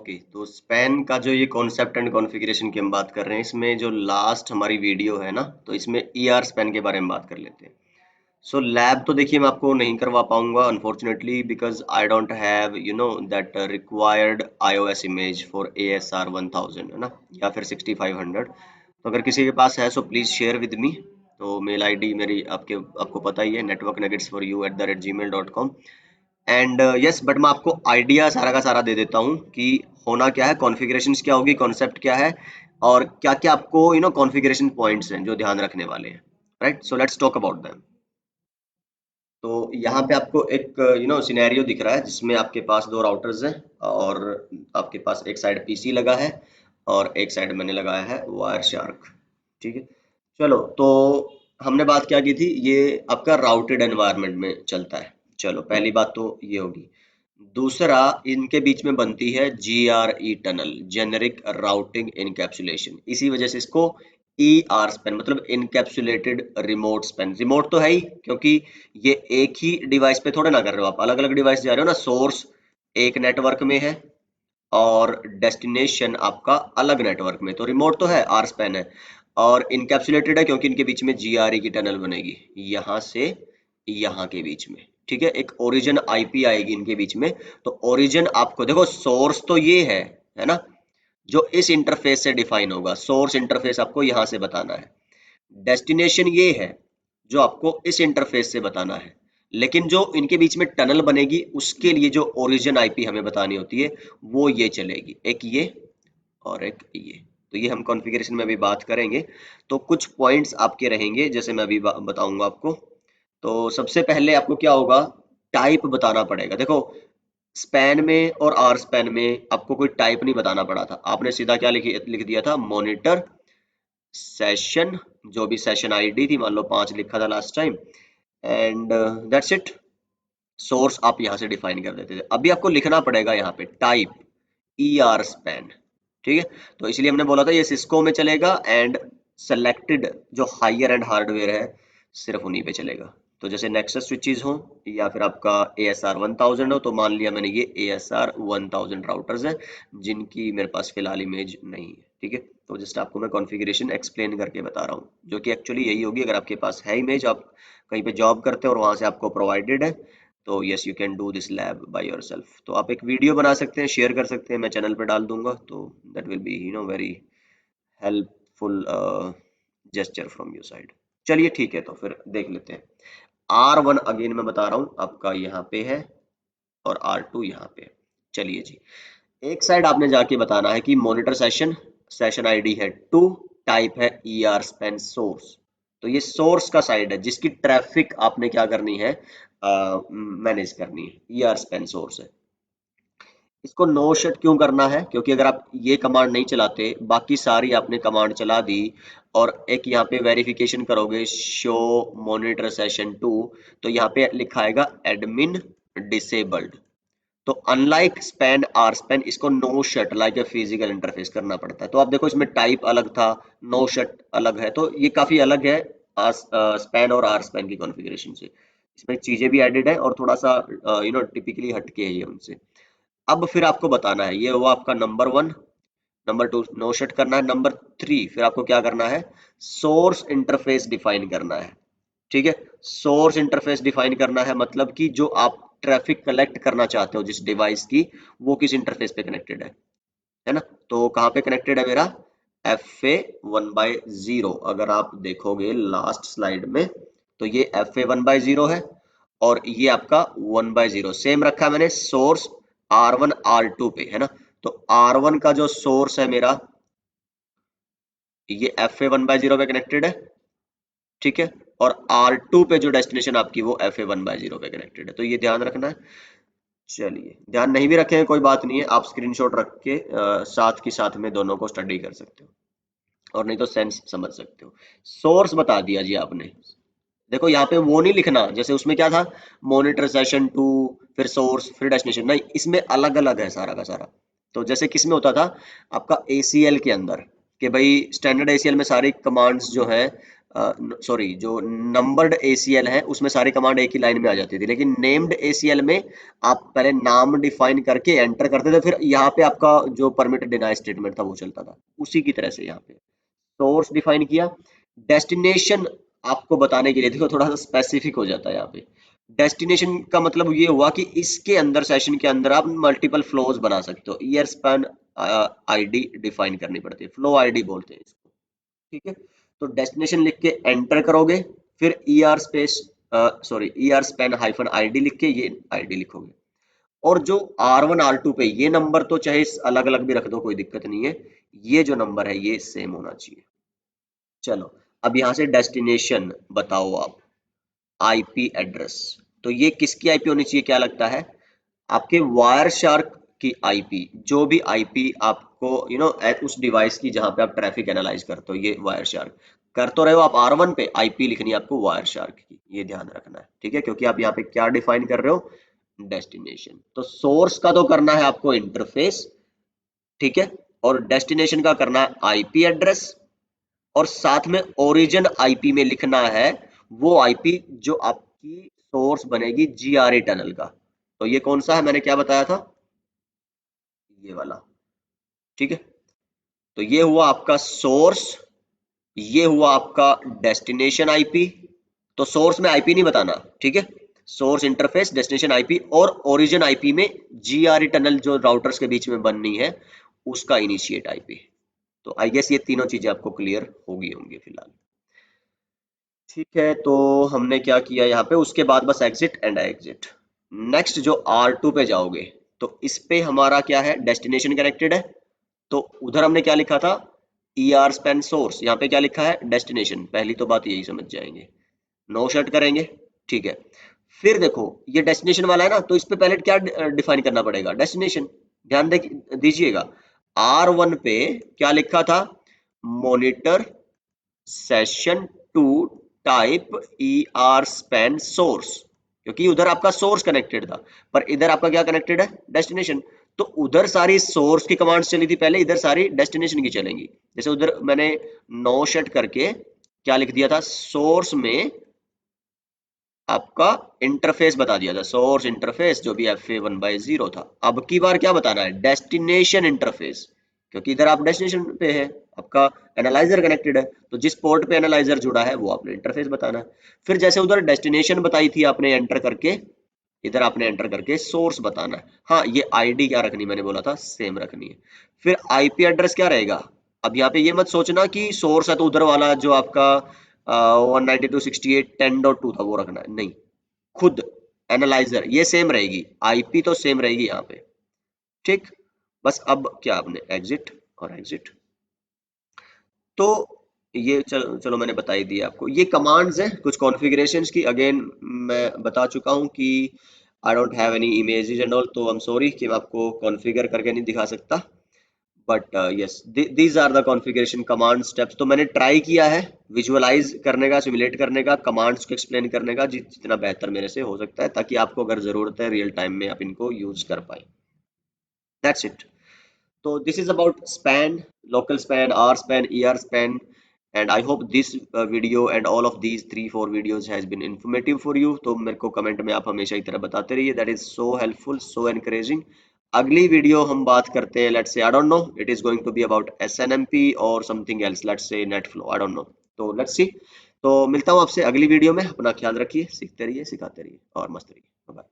Okay, तो span का जो ये कॉन्सेप्ट एंड कॉन्फ़िगरेशन की हम बात कर रहे हैं, इसमें जो लास्ट हमारी वीडियो है ना, तो इसमें ईआर स्पैन के बारे में बात कर लेते हैं। सो लैब तो देखिए मैं आपको नहीं करवा पाऊंगा unfortunately, because I don't have that required iOS image for ASR 1000, है ना, या फिर 6500। तो अगर किसी के पास है so please share with me. तो मेल आईडी मेरी आपको पता ही है, networknuggetsforyou@gmail.com। एंड यस, बट मैं आपको आइडिया सारा का सारा दे देता हूँ कि होना क्या है, कॉन्फ़िगरेशंस क्या होगी, कॉन्सेप्ट क्या है, और क्या क्या आपको कॉन्फ़िगरेशन पॉइंट्स हैं जो ध्यान रखने वाले हैं। Right, so let's talk about them. तो यहाँ पे आपको एक सिनेरियो दिख रहा है जिसमें आपके पास दो राउटर्स हैं, और आपके पास एक साइड पीसी लगा है और एक साइड मैंने लगाया है वायर शार्क। ठीक है, चलो तो हमने बात क्या की थी, ये आपका राउटेड एनवायरनमेंट में चलता है। चलो पहली बात तो ये होगी। दूसरा, इनके बीच में बनती है GRE tunnel, generic routing encapsulation. इसी वजह से इसको ER स्पैन, मतलब इनकैप्सुलेटेड रिमोट स्पैन। रिमोट तो है ही, क्योंकि ये एक ही डिवाइस पे थोड़े ना कर रहे हो, आप अलग अलग डिवाइस जा रहे हो ना। सोर्स एक नेटवर्क में है और डेस्टिनेशन आपका अलग नेटवर्क में, तो रिमोट तो है, आर स्पैन है। और इनकैप्सुलेटेड है क्योंकि इनके बीच में GRE की टनल बनेगी, यहाँ से यहाँ के बीच में। ठीक है, एक ओरिजिन IP आएगी इनके बीच में। तो ओरिजिन आपको देखो, सोर्स तो ये है ना, जो इस इंटरफेस से डिफाइन होगा। सोर्स इंटरफेस आपको यहाँ से बताना है। डेस्टिनेशन ये है जो आपको इस इंटरफेस से बताना है। लेकिन जो इनके बीच में टनल बनेगी, उसके लिए जो ओरिजिन IP हमें बतानी होती है, वो ये चलेगी, एक ये और एक ये। तो ये हम कॉन्फ़िगरेशन में अभी बात करेंगे। तो कुछ पॉइंट्स आपके रहेंगे, जैसे मैं अभी बताऊंगा आपको। तो सबसे पहले आपको क्या होगा, टाइप बताना पड़ेगा। देखो, स्पैन में और आर स्पैन में आपको कोई टाइप नहीं बताना पड़ा था, आपने सीधा क्या लिख दिया था, मॉनिटर सेशन, जो भी सेशन आईडी थी, मान लो 5 लिखा था last time, and that's it. Source आप यहाँ से डिफाइन कर देते थे। अभी आपको लिखना पड़ेगा यहाँ पे टाइप ER स्पैन। ठीक है, तो इसलिए हमने बोला था ये सिस्को में चलेगा, एंड सेलेक्टेड जो हायर एंड हार्डवेयर है सिर्फ उन्हीं पे चलेगा। तो जैसे नेक्सस स्विचेस हो या फिर आपका ASR 1000 हो, तो मान लिया मैंने ये ASR 1000 राउटर्स हैं जिनकी मेरे पास फिलहाल इमेज नहीं है। ठीक है, तो जस्ट आपको मैं कॉन्फ़िगरेशन एक्सप्लेन करके बता रहा हूँ, जो कि एक्चुअली यही होगी। अगर आपके पास है इमेज, आप कहीं पे जॉब करते हो और वहां से आपको प्रोवाइडेड है, तो yes, you can do this lab by yourself. तो आप एक वीडियो बना सकते हैं, शेयर कर सकते हैं, मैं चैनल पे डाल दूंगा। तो that will be very helpful gesture from your side. चलिए ठीक है, तो फिर देख लेते हैं। R1 अगेन मैं बता रहा हूँ, आपका यहाँ पे है और R2 यहाँ पे है। चलिए जी, एक साइड आपने जाके बताना है कि मॉनिटर सेशन, सेशन आईडी है 2, टाइप है ER स्पैन सोर्स। तो ये सोर्स का साइड है जिसकी ट्रैफिक आपने क्या करनी है, मैनेज करनी है। ER स्पैन सोर्स है। इसको नो शट क्यों करना है, क्योंकि अगर आप ये कमांड नहीं चलाते, बाकी सारी आपने कमांड चला दी और एक यहाँ पे वेरिफिकेशन करोगे, शो मॉनिटर सेशन 2, तो यहाँ पे लिखा आएगा एडमिन डिसेबल्ड। तो अनलाइक स्पैन आर स्पैन, इसको no shut like a physical interface करना पड़ता है। तो आप देखो, इसमें टाइप अलग था, नो शट अलग है, तो ये काफी अलग है स्पैन और आर स्पैन की कॉन्फ़िगरेशन से। इसमें चीजें भी एडेड है और थोड़ा सा टिपिकली हटके है ये उनसे। अब फिर आपको बताना है, ये हुआ आपका नंबर 1। नंबर 2 नो शट करना है। नंबर 3 फिर आपको क्या करना है, सोर्स इंटरफेस डिफाइन करना है। ठीक है, सोर्स इंटरफेस डिफाइन करना है, मतलब कि जो आप ट्रैफिक कलेक्ट करना चाहते हो जिस डिवाइस की, वो किस इंटरफेस पे कनेक्टेड है ना। तो कहाँ पे कनेक्टेड है मेरा, FA1/0। अगर आप देखोगे लास्ट स्लाइड में, तो ये FA1/0 है और ये आपका 1/0 सेम रखा है मैंने। सोर्स R1 R2 पे है ना, तो R1 का जो सोर्स है मेरा, ये FA1/0 पे कनेक्टेड है। ठीक है, और R2 पे जो डेस्टिनेशन आपकी, वो FA1/0 पे कनेक्टेड है। तो ये ध्यान रखना है। चलिए, ध्यान नहीं भी रखें कोई बात नहीं है, आप स्क्रीनशॉट रख के साथ की साथ में दोनों को स्टडी कर सकते हो, और नहीं तो सेंस समझ सकते हो। सोर्स बता दिया जी आपने। देखो यहाँ पे वो नहीं लिखना जैसे उसमें क्या था, मॉनिटर सेशन 2, फिर सोर्स, फिर डेस्टिनेशन, नहीं, इसमें अलग अलग है सारा का सारा। तो जैसे किस में होता था आपका ACL के अंदर, कि भाई स्टैंडर्ड ACL में सारी कमांड्स जो है सॉरी, जो नंबर्ड ACL है उसमें सारी कमांड एक ही लाइन में आ जाती थी, लेकिन नेम्ड ACL में आप पहले नाम डिफाइन करके एंटर करते थे, फिर यहाँ पे आपका जो परमिट डिनाई स्टेटमेंट था वो चलता था। उसी की तरह से यहाँ पे सोर्स डिफाइन किया। डेस्टिनेशन आपको बताने के लिए देखो थोड़ा सा स्पेसिफिक हो जाता है यहाँ पे। डेस्टिनेशन का मतलब ये हुआ कि इसके अंदर, सेशन के अंदर आप मल्टीपल फ्लोज बना सकते हो। ईयर स्पैन आईडी डिफाइन करनी पड़ती है, फ्लो आईडी बोलते हैं इसको, ठीक है। तो डेस्टिनेशन लिख के एंटर करोगे, फिर ER space sorry ER span hyphen ID लिख के ये आईडी लिखोगे। और जो R1 R2 पे ये नंबर तो चाहे अलग अलग भी रख दो, कोई दिक्कत नहीं है, ये जो नंबर है ये सेम होना चाहिए। चलो अब यहाँ से डेस्टिनेशन बताओ आप, आईपी एड्रेस। तो ये किसकी आईपी होनी चाहिए, क्या लगता है? आपके वायर शार्क की आईपी, जो भी आईपी आपको उस डिवाइस की जहां पे आप ट्रैफिक एनालाइज करते हो, ये वायर शार्क कर तो रहे हो आप R1 पे, आईपी लिखनी है आपको वायर शार्क की, ये ध्यान रखना है, ठीक है, क्योंकि आप यहाँ पे क्या डिफाइन कर रहे हो, डेस्टिनेशन। तो सोर्स का तो करना है आपको इंटरफेस, ठीक है, और डेस्टिनेशन का करना है आईपी एड्रेस, और साथ में ओरिजिन आईपी में लिखना है वो आईपी जो आपकी सोर्स बनेगी जीआरए टनल का। तो ये कौन सा है, मैंने क्या बताया था, ये वाला, ठीक है। तो ये हुआ आपका सोर्स, ये हुआ आपका डेस्टिनेशन आईपी। तो सोर्स में आईपी नहीं बताना, ठीक है, सोर्स इंटरफेस डेस्टिनेशन आईपी, और ओरिजिन आईपी में जीआरई टनल जो राउटर्स के बीच में बननी है उसका इनिशिएट आईपी। तो आई गेस ये तीनों चीजें आपको क्लियर होगी होंगी फिलहाल, ठीक है। तो हमने क्या किया यहाँ पे, उसके बाद बस एग्जिट एंड एग्जिट। नेक्स्ट जो R2 पे जाओगे तो इस पे हमारा क्या है, डेस्टिनेशन कनेक्टेड है, तो उधर हमने क्या लिखा था, ER स्पैन सोर्स, यहाँ पे क्या लिखा है, डेस्टिनेशन। पहली तो बात यही समझ जाएंगे, नो शट करेंगे, ठीक है। फिर देखो ये डेस्टिनेशन वाला है ना, तो इस पे पहले क्या डिफाइन करना पड़ेगा, डेस्टिनेशन। ध्यान दीजिएगा, R1 पे क्या लिखा था, monitor session two type ER SPAN source, क्योंकि उधर आपका सोर्स कनेक्टेड था, पर इधर आपका क्या कनेक्टेड है, डेस्टिनेशन। तो उधर सारी सोर्स की कमांड्स चली थी पहले, इधर सारी डेस्टिनेशन की चलेंगी। जैसे उधर मैंने नो शट करके क्या लिख दिया था, सोर्स में आपका इंटरफेस बता दिया था, सोर्स इंटरफेस जो भी FA1/0 था। अब की बार क्या बताना है, डेस्टिनेशन इंटरफेस, क्योंकि इधर आप डेस्टिनेशन पे है, आपका एनालाइजर कनेक्टेड है, तो जिस पोर्ट पे एनालाइजर जुड़ा है वो आपने इंटरफेस बताना है। फिर जैसे उधर डेस्टिनेशन बताई थी आपने एंटर करके, इधर आपने एंटर करके सोर्स बताना है। हाँ, ये आईडी क्या रखनी, मैंने बोला था सेम रखनी है। फिर आईपी एड्रेस क्या रहेगा, अब यहाँ पे ये मत सोचना कि सोर्स है तो उधर वाला जो आपका 192.168.10.2 था वो रखना है, नहीं, खुद एनालाइजर ये सेम रहेगी, आईपी तो सेम रहेगी यहाँ पे, ठीक। बस अब क्या, आपने एग्जिट और एग्जिट। तो ये चलो मैंने बता ही दिया आपको, ये कमांड्स हैं कुछ कॉन्फ़िगरेशंस की। अगेन मैं बता चुका हूँ कि I don't have any images and all, तो आई एम सॉरी कि मैं आपको कॉन्फ़िगर करके नहीं दिखा सकता, but yes these are the configuration command steps. तो मैंने ट्राई किया है विजुअलाइज करने का, सिमुलेट करने का, कमांड्स को एक्सप्लेन करने का जितना बेहतर मेरे से हो सकता है, ताकि आपको अगर ज़रूरत है रियल टाइम में आप इनको यूज़ कर पाए। That's it. So this is about span, local span, R span, ER span, and I hope this video and all of these 3-4 videos has been informative for you. तो मेरे को comment में आप हमेशा की तरह बताते रहिए, that is so helpful, so encouraging. अगली वीडियो हम बात करते हैं, let's say I don't know, it is going to be about SNMP or something else, let's say NetFlow, I don't know. तो let's see. तो मिलता हूँ आपसे अगली वीडियो में, अपना ख्याल रखिए, सीखते रहिए, सिखाते रहिए और मस्त रहिए। बाय।